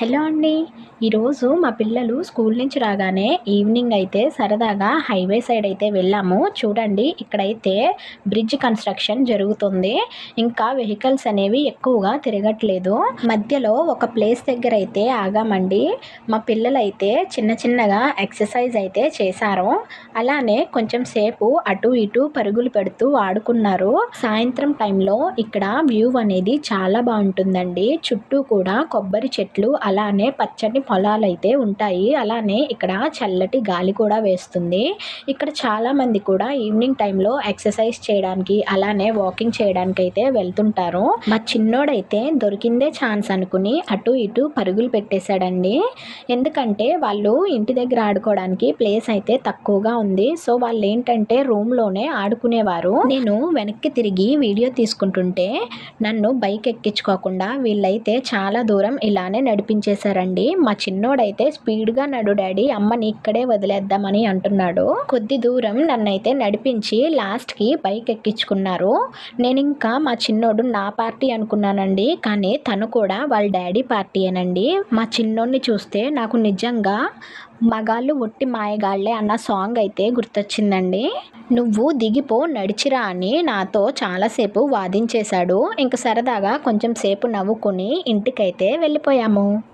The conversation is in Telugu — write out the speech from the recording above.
హలో అండి. ఈరోజు మా పిల్లలు స్కూల్ నుంచి రాగానే ఈవినింగ్ అయితే సరదాగా హైవే సైడ్ అయితే వెళ్ళాము. చూడండి ఇక్కడైతే బ్రిడ్జ్ కన్‌స్ట్రక్షన్ జరుగుతుంది. ఇంకా వెహికల్స్ అనేవి ఎక్కువగా తిరగట్లేదు. మధ్యలో ఒక ప్లేస్ దగ్గర అయితే ఆగామండి. మా పిల్లలైతే చిన్న చిన్నగా ఎక్సర్సైజ్ అయితే చేశారు. అలానే కొంచెం సేపు అటు ఇటు పరుగులు పెడుతూ ఆడుకున్నారు. సాయంత్రం టైంలో ఇక్కడ వ్యూ అనేది చాలా బావుంటుందండి. చుట్టూ కూడా కొబ్బరి చెట్లు అలానే పచ్చని పొలాలైతే ఉంటాయి. అలానే ఇక్కడ చల్లటి గాలి కూడా వేస్తుంది. ఇక్కడ చాలామంది కూడా ఈవినింగ్ టైంలో ఎక్సర్సైజ్ చేయడానికి, అలానే వాకింగ్ చేయడానికైతే వెళ్తుంటారు. మా చిన్నోడైతే దొరికిందే ఛాన్స్ అనుకుని అటు ఇటు పరుగులు పెట్టేశాడండి. ఎందుకంటే వాళ్ళు ఇంటి దగ్గర ఆడుకోవడానికి ప్లేస్ అయితే తక్కువగా ఉంది. సో వాళ్ళేంటంటే రూమ్‌లోనే ఆడుకునేవారు. నేను వెనక్కి తిరిగి వీడియో తీసుకుంటుంటే నన్ను బైక్ ఎక్కించుకోకుండా వీళ్ళైతే చాలా దూరం ఇలానే నడిపించేశారండి. మా చిన్నోడైతే స్పీడ్‌గా నడు డాడీ అమ్మని ఇక్కడే వదిలేద్దామని అంటున్నాడు. కొద్ది దూరం నన్నైతే నడిపించి లాస్ట్‌కి బైక్ ఎక్కించుకున్నారు. నేనింకా మా చిన్నోడు నా పార్టీ అనుకున్నానండి. కానీ తను కూడా వాళ్ళ డాడీ పార్టీయేనండి. మా చిన్నోడిని చూస్తే నాకు నిజంగా 'మగాళ్ళు ఒట్టి మాయగాళ్ళే' అన్న సాంగ్ అయితే గుర్తొచ్చిందండి. నువ్వు దిగిపో నడిచిరా అని నాతో చాలాసేపు వాదించేశాడు. ఇంక సరదాగా కొంచెం సేపు నవ్వుకొని ఇంటికైతే వెళ్ళిపోయాము.